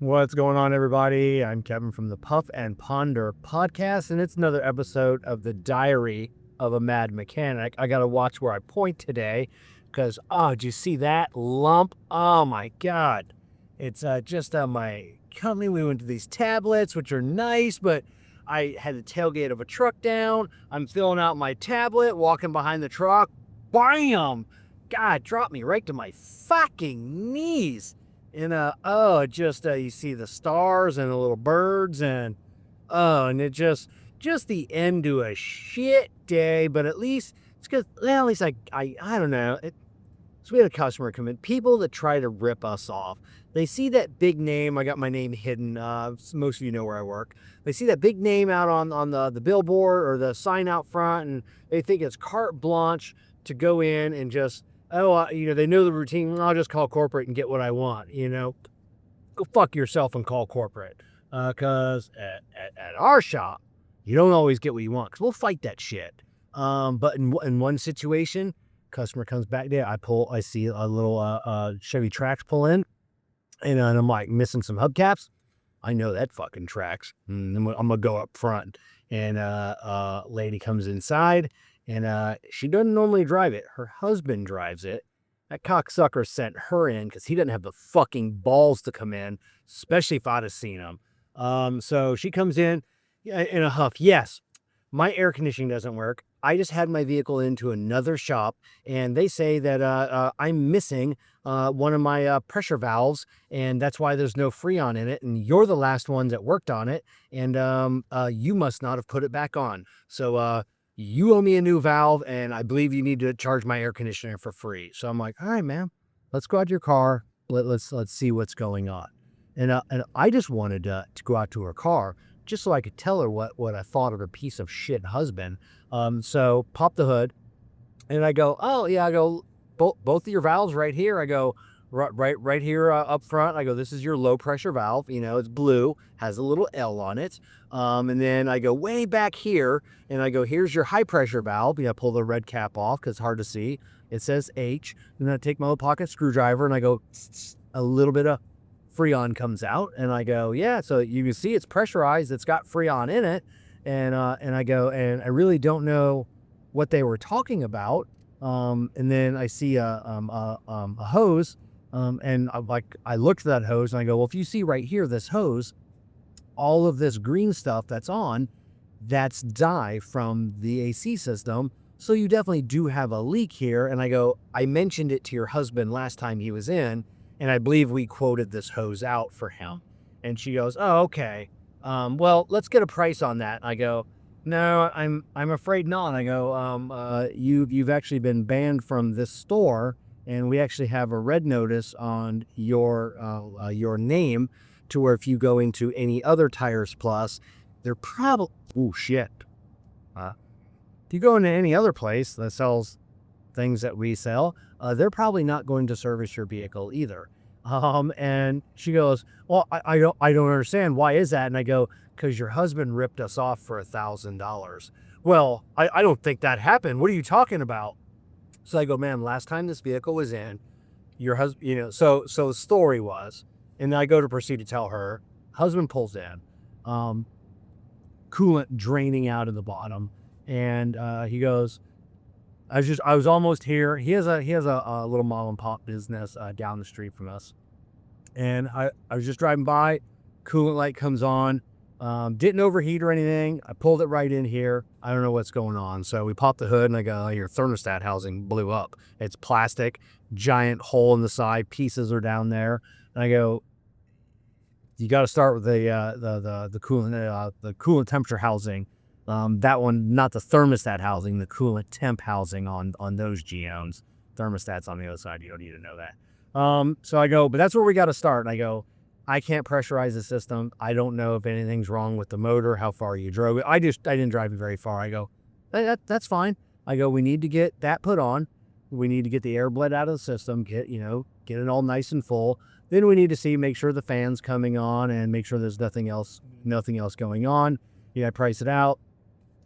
What's going on, everybody? I'm Kevin from the Puff and Ponder podcast, and it's another episode of the Diary of a Mad Mechanic. I got to watch where I point today because, did you see that lump? Oh, my God. It's just on my company. We went to these tablets, which are nice, but I had the tailgate of a truck down. I'm filling out my tablet, walking behind the truck. Bam! God, dropped me right to my fucking knees. And you see the stars and the little birds and it just the end to a shit day. But at least it's because, well, at least I don't know. So we had a customer come in. People that try to rip us off, they see that big name. I got my name hidden. Most of you know where I work. They see that big name out on the billboard or the sign out front, and they think it's carte blanche to go in and just, they know the routine. I'll just call corporate and get what I want. Go fuck yourself and call corporate. Because at our shop, you don't always get what you want. Because we'll fight that shit. But in one situation, customer comes back there. I see a little Chevy Trax pull in, and I'm like missing some hubcaps. I know that fucking tracks. I'm gonna go up front, and lady comes inside. And she doesn't normally drive it. Her husband drives it. That cocksucker sent her in because he doesn't have the fucking balls to come in, especially if I'd have seen him. So she comes in a huff. Yes, my air conditioning doesn't work. I just had my vehicle into another shop, and they say that I'm missing one of my pressure valves, and that's why there's no Freon in it, and you're the last ones that worked on it, and you must not have put it back on. So you owe me a new valve, and I believe you need to charge my air conditioner for free. So I'm like, all right, ma'am, let's go out to your car. Let's see what's going on. And I just wanted to go out to her car just so I could tell her what I thought of her piece of shit husband. So pop the hood, and I go, oh yeah, I go, both of your valves right here. I go, right here up front. I go, this is your low pressure valve. It's blue, has a little L on it. And then I go way back here, and I go, here's your high pressure valve. Pull the red cap off because it's hard to see. It says H. And then I take my little pocket screwdriver, and I go, a little bit of Freon comes out, and I go, yeah. So you can see it's pressurized. It's got Freon in it, and I go, and I really don't know what they were talking about. And then I see a hose. And I looked at that hose, and I go, well, if you see right here, this hose, all of this green stuff that's on, that's dye from the AC system. So you definitely do have a leak here. And I go, I mentioned it to your husband last time he was in, and I believe we quoted this hose out for him. And she goes, oh, okay. Well, let's get a price on that. And I go, no, I'm afraid not. And I go, you've actually been banned from this store, and we actually have a red notice on your name, to where if you go into any other Tires Plus, they're probably, oh shit. If you go into any other place that sells things that we sell, they're probably not going to service your vehicle either. And she goes, well, I don't understand. Why is that? And I go, because your husband ripped us off for $1,000. Well, I don't think that happened. What are you talking about? So I go, ma'am, last time this vehicle was in, your husband, so the story was, and I go to proceed to tell her, husband pulls in, coolant draining out of the bottom, and he goes, I was almost here. He has a little mom and pop business down the street from us, and I was just driving by, coolant light comes on. Didn't overheat or anything. I pulled it right in here. I don't know what's going on. So we popped the hood, and I go, your thermostat housing blew up. It's plastic, giant hole in the side. Pieces are down there. And I go, you got to start with the coolant temperature housing. That one, not the thermostat housing, the coolant temp housing on those Geons. Thermostat's on the other side. You don't need to know that. So I go, but that's where we got to start. And I go, I can't pressurize the system. I don't know if anything's wrong with the motor, how far you drove it. I didn't drive it very far. I go, that's fine. I go, we need to get that put on. We need to get the air bled out of the system, get it all nice and full. Then we need to make sure the fan's coming on and make sure there's nothing else going on. I price it out,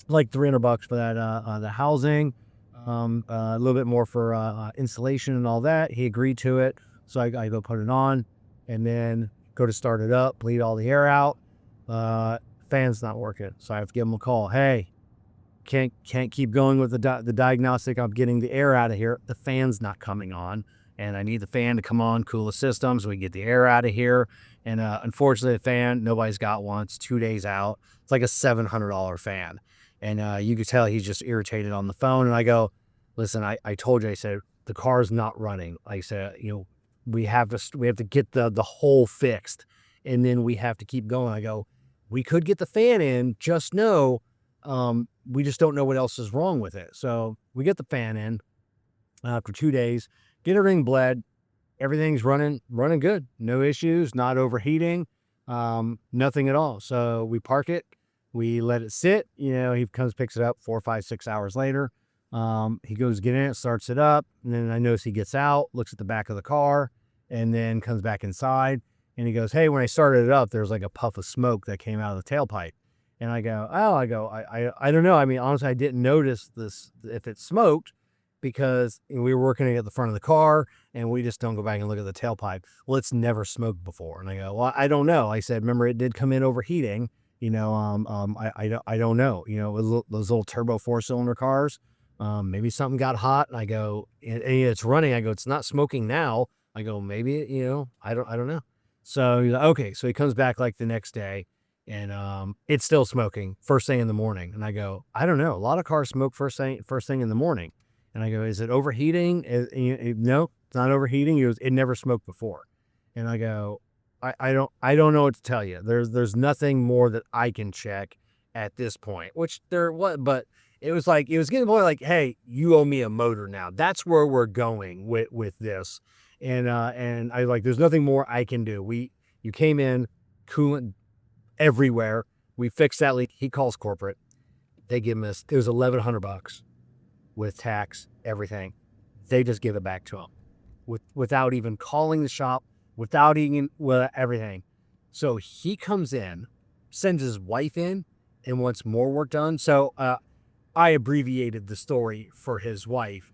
like $300 for that, the housing, a little bit more for installation and all that. He agreed to it. So I go put it on. And then Go to start it up, bleed all the air out. Fan's not working. So I have to give them a call. Hey, can't keep going with the diagnostic. I'm getting the air out of here. The fan's not coming on, and I need the fan to come on, cool the system so we get the air out of here. And unfortunately, the fan, nobody's got one. It's 2 days out. It's like a $700 fan. And you could tell he's just irritated on the phone. And I go, listen, I told you, I said, the car's not running. I said, we have to get the hole fixed, and then we have to keep going. I go, we could get the fan in, just know, we just don't know what else is wrong with it. So we get the fan in after 2 days, get everything bled. Everything's running good. No issues, not overheating, nothing at all. So we park it. We let it sit. He comes, picks it up 4, 5, 6 hours later. He goes get in it, starts it up. And then I notice he gets out, looks at the back of the car, and then comes back inside. And he goes, hey, when I started it up, there's like a puff of smoke that came out of the tailpipe. And I go, I don't know. I mean, honestly, I didn't notice this, if it smoked, because we were working at the front of the car and we just don't go back and look at the tailpipe. Well, it's never smoked before. And I go, well, I don't know. I said, remember, it did come in overheating. I don't know. Those little turbo 4-cylinder cars, maybe something got hot. And I go, and it's running. I go, it's not smoking now. I go, maybe, I don't know. So he's like, okay. So he comes back like the next day, and it's still smoking first thing in the morning. And I go, I don't know. A lot of cars smoke first thing in the morning. And I go, is it overheating? No, it's not overheating. He goes, it never smoked before. And I go, I don't know what to tell you. There's nothing more that I can check at this point, which there was, but it was getting to the point like, hey, you owe me a motor now. That's where we're going with this. And I like, there's nothing more I can do. You came in, coolant everywhere. We fixed that leak. He calls corporate. They give him this. It was $1,100 with tax, everything. They just give it back to him without even calling the shop, without even everything. So he comes in, sends his wife in, and wants more work done. So I abbreviated the story for his wife.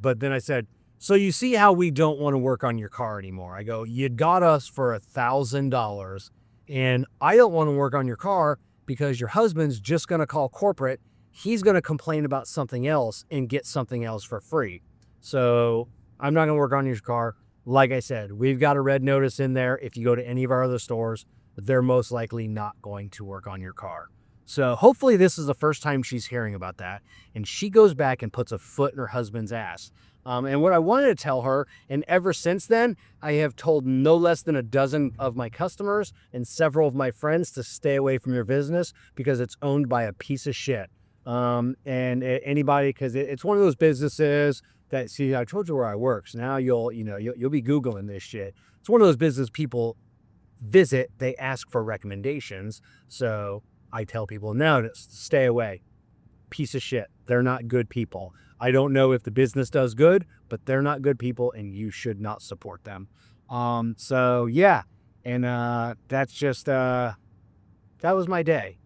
But then I said, so you see how we don't want to work on your car anymore. I go, you got us for $1,000, and I don't want to work on your car because your husband's just going to call corporate. He's going to complain about something else and get something else for free. So I'm not going to work on your car. Like I said, we've got a red notice in there. If you go to any of our other stores, they're most likely not going to work on your car. So hopefully this is the first time she's hearing about that. And she goes back and puts a foot in her husband's ass. And what I wanted to tell her, and ever since then, I have told no less than a dozen of my customers and several of my friends to stay away from your business because it's owned by a piece of shit. Anybody, because it's one of those businesses that, see, I told you where I work, so now you'll be Googling this shit. It's one of those business people visit, they ask for recommendations. So I tell people, no, to stay away. Piece of shit. They're not good people. I don't know if the business does good, but they're not good people and you should not support them. So yeah. And that's just, that was my day.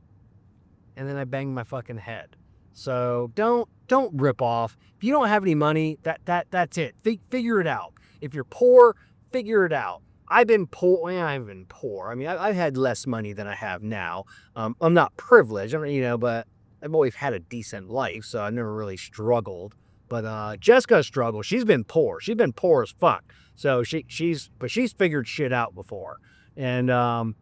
And then I banged my fucking head. So don't rip off. If you don't have any money, that's it. Figure it out. If you're poor, figure it out. I've been poor. I've been poor. I mean, I've had less money than I have now. I'm not privileged, but I've always had a decent life, so I never really struggled. But Jessica struggled. She's been poor. She's been poor as fuck. So she's figured shit out before, and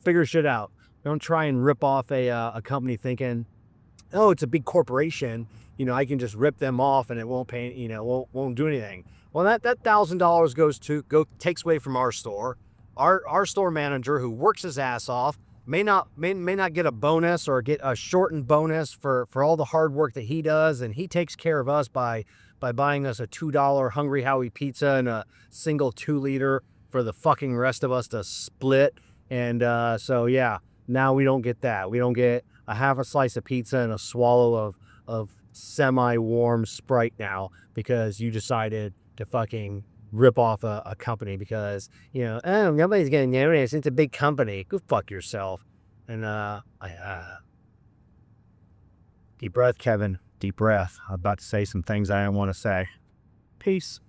figure shit out. Don't try and rip off a company thinking, oh, it's a big corporation. I can just rip them off and it won't pay. Won't do anything. Well, that $1,000 takes away from our store. Our store manager, who works his ass off, may not get a bonus or get a shortened bonus for all the hard work that he does, and he takes care of us by buying us a $2 Hungry Howie pizza and a single 2-liter for the fucking rest of us to split. And so yeah, now we don't get that. We don't get a half a slice of pizza and a swallow of semi-warm Sprite now because you decided to fucking rip off a company because, oh, nobody's going to notice. It's a big company. Go fuck yourself. And deep breath, Kevin. Deep breath. I'm about to say some things I don't want to say. Peace.